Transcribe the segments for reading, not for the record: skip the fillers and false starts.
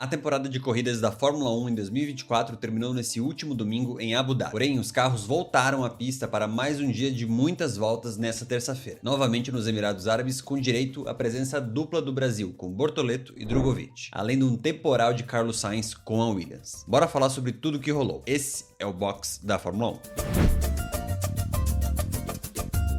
A temporada de corridas da Fórmula 1 em 2024 terminou nesse último domingo em Abu Dhabi. Porém, os carros voltaram à pista para mais um dia de muitas voltas nesta terça-feira, novamente nos Emirados Árabes, com direito à presença dupla do Brasil, com Bortoleto e Drugovich, além de um temporal de Carlos Sainz com a Williams. Bora falar sobre tudo o que rolou. Esse é o box da Fórmula 1.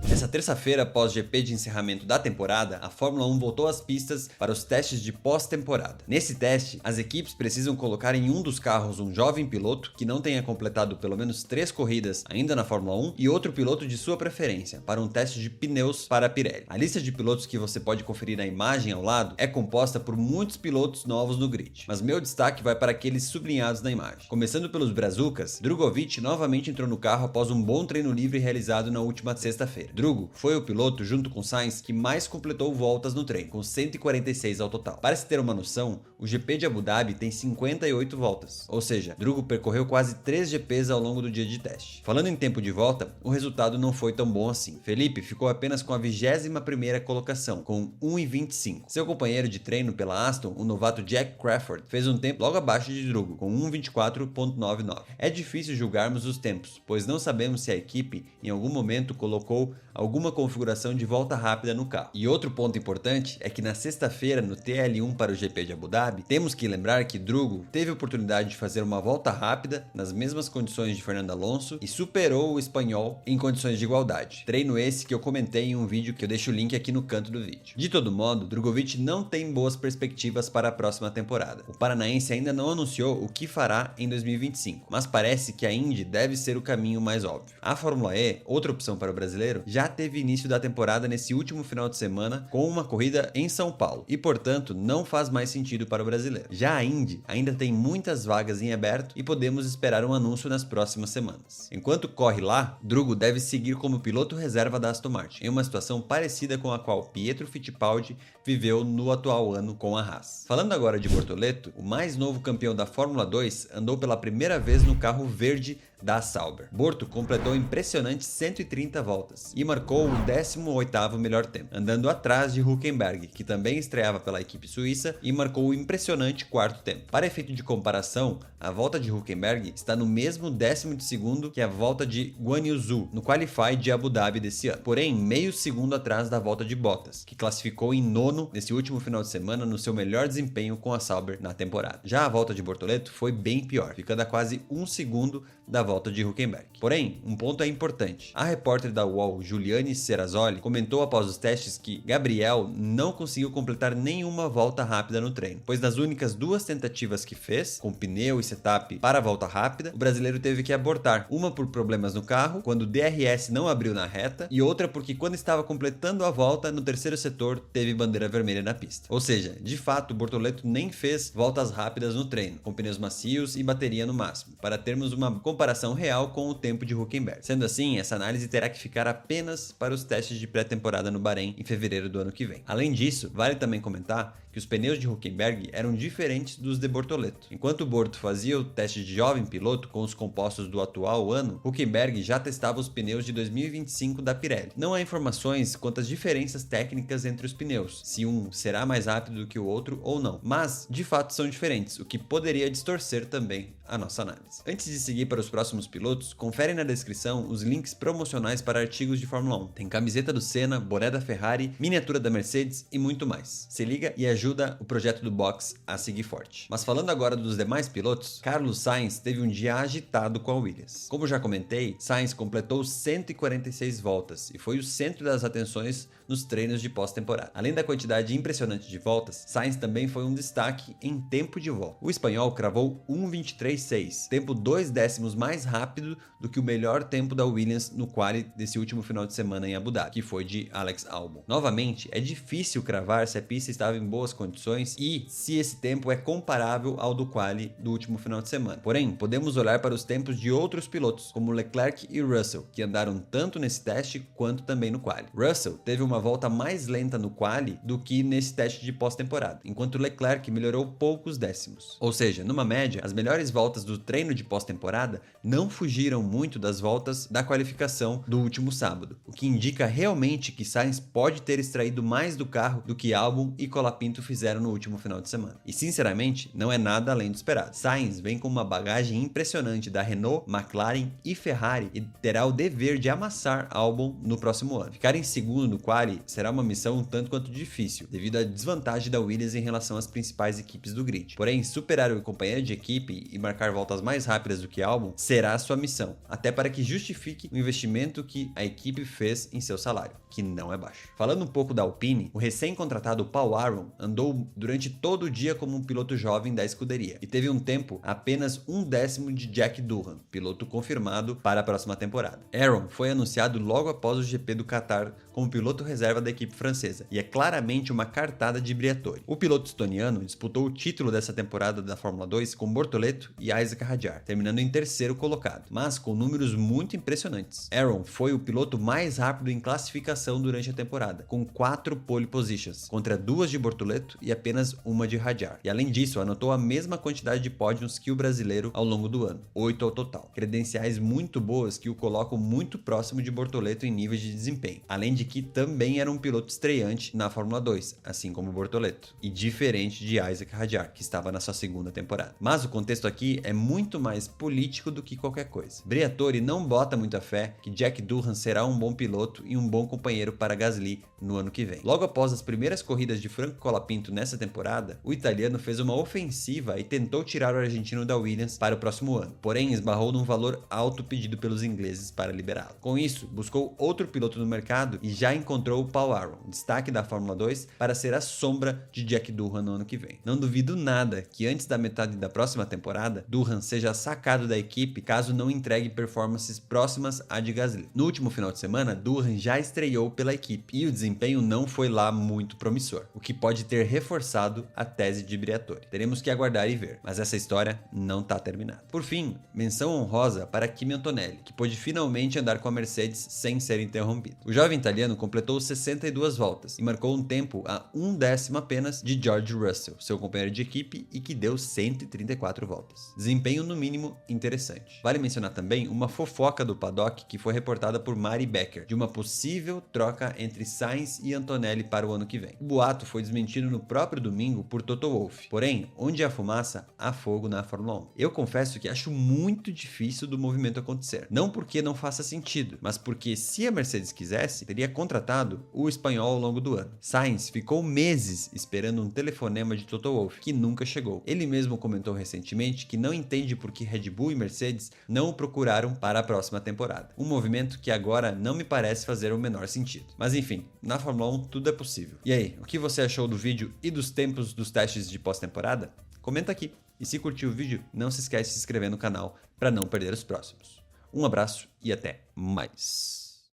Nessa terça-feira, após GP de encerramento da temporada, a Fórmula 1 voltou às pistas para os testes de pós-temporada. Nesse teste, as equipes precisam colocar em um dos carros um jovem piloto que não tenha completado pelo menos 3 corridas ainda na Fórmula 1 e outro piloto de sua preferência para um teste de pneus para a Pirelli. A lista de pilotos que você pode conferir na imagem ao lado é composta por muitos pilotos novos no grid, mas meu destaque vai para aqueles sublinhados na imagem. Começando pelos brazucas, Drugovich novamente entrou no carro após um bom treino livre realizado na última sexta-feira. Drugo foi o piloto, junto com Sainz, que mais completou voltas no treino, com 146 ao total. Para se ter uma noção, o GP de Abu Dhabi tem 58 voltas, ou seja, Drugo percorreu quase 3 GPs ao longo do dia de teste. Falando em tempo de volta, o resultado não foi tão bom assim. Felipe ficou apenas com a 21ª colocação, com 1:25. Seu companheiro de treino pela Aston, o novato Jack Crawford, fez um tempo logo abaixo de Drugo, com 1:24.99. É difícil julgarmos os tempos, pois não sabemos se a equipe em algum momento colocou alguma configuração de volta rápida no carro. E outro ponto importante é que na sexta-feira, no TL1 para o GP de Abu Dhabi, temos que lembrar que Drugo teve a oportunidade de fazer uma volta rápida nas mesmas condições de Fernando Alonso e superou o espanhol em condições de igualdade. Treino esse que eu comentei em um vídeo que eu deixo o link aqui no canto do vídeo. De todo modo, Drugovich não tem boas perspectivas para a próxima temporada. O paranaense ainda não anunciou o que fará em 2025, mas parece que a Indy deve ser o caminho mais óbvio. A Fórmula E, outra opção para o brasileiro, já teve início da temporada nesse último final de semana com uma corrida em São Paulo e, portanto, não faz mais sentido para o brasileiro. Já a Indy ainda tem muitas vagas em aberto e podemos esperar um anúncio nas próximas semanas. Enquanto corre lá, Drugo deve seguir como piloto reserva da Aston Martin, em uma situação parecida com a qual Pietro Fittipaldi viveu no atual ano com a Haas. Falando agora de Bortoleto, o mais novo campeão da Fórmula 2 andou pela primeira vez no carro verde da Sauber. Borto completou impressionantes 130 voltas e marcou o 18º melhor tempo, andando atrás de Hülkenberg, que também estreava pela equipe suíça e marcou o impressionante 4º tempo. Para efeito de comparação, a volta de Hülkenberg está no mesmo 12º que a volta de Guan Yu Zhou no Qualify de Abu Dhabi desse ano, porém meio segundo atrás da volta de Bottas, que classificou em 9º nesse último final de semana no seu melhor desempenho com a Sauber na temporada. Já a volta de Bortoleto foi bem pior, ficando a quase 1 segundo da volta de Hülkenberg. Porém, um ponto é importante. A repórter da UOL, Juliane Serrazoli, comentou após os testes que Gabriel não conseguiu completar nenhuma volta rápida no treino, pois nas únicas 2 tentativas que fez, com pneu e setup para a volta rápida, o brasileiro teve que abortar, uma por problemas no carro, quando o DRS não abriu na reta, e outra porque quando estava completando a volta, no terceiro setor, teve bandeira vermelha na pista. Ou seja, de fato, o Bortoleto nem fez voltas rápidas no treino, com pneus macios e bateria no máximo, para termos uma comparação real com o tempo de Hülkenberg. Sendo assim, essa análise terá que ficar apenas para os testes de pré-temporada no Bahrein em fevereiro do ano que vem. Além disso, vale também comentar que os pneus de Hülkenberg eram diferentes dos de Bortoleto. Enquanto o Borto fazia o teste de jovem piloto com os compostos do atual ano, Hülkenberg já testava os pneus de 2025 da Pirelli. Não há informações quanto às diferenças técnicas entre os pneus, se um será mais rápido do que o outro ou não, mas de fato são diferentes, o que poderia distorcer também a nossa análise. Antes de seguir para os próximos pilotos, confere na descrição os links promocionais para artigos de Fórmula 1. Tem camiseta do Senna, boné da Ferrari, miniatura da Mercedes e muito mais. Se liga e ajuda o projeto do box a seguir forte. Mas falando agora dos demais pilotos, Carlos Sainz teve um dia agitado com a Williams. Como já comentei, Sainz completou 146 voltas e foi o centro das atenções nos treinos de pós-temporada. Além da quantidade impressionante de voltas, Sainz também foi um destaque em tempo de volta. O espanhol cravou 1:23.6, tempo 2 décimos mais rápido do que o melhor tempo da Williams no quali desse último final de semana em Abu Dhabi, que foi de Alex Albon. Novamente, é difícil cravar se a pista estava em boas condições e se esse tempo é comparável ao do quali do último final de semana. Porém, podemos olhar para os tempos de outros pilotos, como Leclerc e Russell, que andaram tanto nesse teste quanto também no quali. Russell teve uma uma volta mais lenta no quali do que nesse teste de pós-temporada, enquanto Leclerc melhorou poucos décimos. Ou seja, numa média, as melhores voltas do treino de pós-temporada não fugiram muito das voltas da qualificação do último sábado, o que indica realmente que Sainz pode ter extraído mais do carro do que Albon e Colapinto fizeram no último final de semana. E sinceramente, não é nada além do esperado. Sainz vem com uma bagagem impressionante da Renault, McLaren e Ferrari e terá o dever de amassar Albon no próximo ano. Ficar em segundo no quali será uma missão um tanto quanto difícil, devido à desvantagem da Williams em relação às principais equipes do grid. Porém, superar o companheiro de equipe e marcar voltas mais rápidas do que Albon será a sua missão, até para que justifique o investimento que a equipe fez em seu salário, que não é baixo. Falando um pouco da Alpine, o recém-contratado Paul Aron andou durante todo o dia como um piloto jovem da escuderia e teve um tempo apenas 1/10 de Jack Doohan, piloto confirmado para a próxima temporada. Aron foi anunciado logo após o GP do Qatar como piloto reserva da equipe francesa e é claramente uma cartada de Briatore. O piloto estoniano disputou o título dessa temporada da Fórmula 2 com Bortoleto e Isaac Hadjar, terminando em terceiro colocado, mas com números muito impressionantes. Aron foi o piloto mais rápido em classificação durante a temporada, com 4 pole positions, contra 2 de Bortoleto e apenas uma de Hadjar. E além disso, anotou a mesma quantidade de pódios que o brasileiro ao longo do ano, 8 ao total. Credenciais muito boas que o colocam muito próximo de Bortoleto em níveis de desempenho, além de que também era um piloto estreante na Fórmula 2, assim como Bortoleto, e diferente de Isaac Hadjar, que estava na sua segunda temporada. Mas o contexto aqui é muito mais político do que qualquer coisa. Briatore não bota muita fé que Jack Doohan será um bom piloto e um bom companheiro para Gasly no ano que vem. Logo após as primeiras corridas de Franco Colapinto nessa temporada, o italiano fez uma ofensiva e tentou tirar o argentino da Williams para o próximo ano, porém esbarrou num valor alto pedido pelos ingleses para liberá-lo. Com isso, buscou outro piloto no mercado e já encontrou o Paul Aron, destaque da Fórmula 2, para ser a sombra de Jack Doohan no ano que vem. Não duvido nada que antes da metade da próxima temporada, Doohan seja sacado da equipe caso não entregue performances próximas à de Gasly. No último final de semana, Doohan já estreou pela equipe e o desempenho não foi lá muito promissor, o que pode ter reforçado a tese de Briatore. Teremos que aguardar e ver, mas essa história não está terminada. Por fim, menção honrosa para Kimi Antonelli, que pôde finalmente andar com a Mercedes sem ser interrompido. O jovem italiano completou 62 voltas e marcou um tempo a 1/10 apenas de George Russell, seu companheiro de equipe, e que deu 134 voltas. Desempenho no mínimo interessante. Vale mencionar também uma fofoca do paddock que foi reportada por Mari Becker, de uma possível troca entre Sainz e Antonelli para o ano que vem. O boato foi desmentido no próprio domingo por Toto Wolff. Porém, onde há fumaça, há fogo na Fórmula 1. Eu confesso que acho muito difícil do movimento acontecer. Não porque não faça sentido, mas porque se a Mercedes quisesse, teria contratado o espanhol ao longo do ano. Sainz ficou meses esperando um telefonema de Toto Wolff, que nunca chegou. Ele mesmo comentou recentemente que não entende por que Red Bull e Mercedes não o procuraram para a próxima temporada. Um movimento que agora não me parece fazer o menor sentido. Mas enfim, na Fórmula 1 tudo é possível. E aí, o que você achou do vídeo e dos tempos dos testes de pós-temporada? Comenta aqui. E se curtiu o vídeo, não se esquece de se inscrever no canal para não perder os próximos. Um abraço e até mais.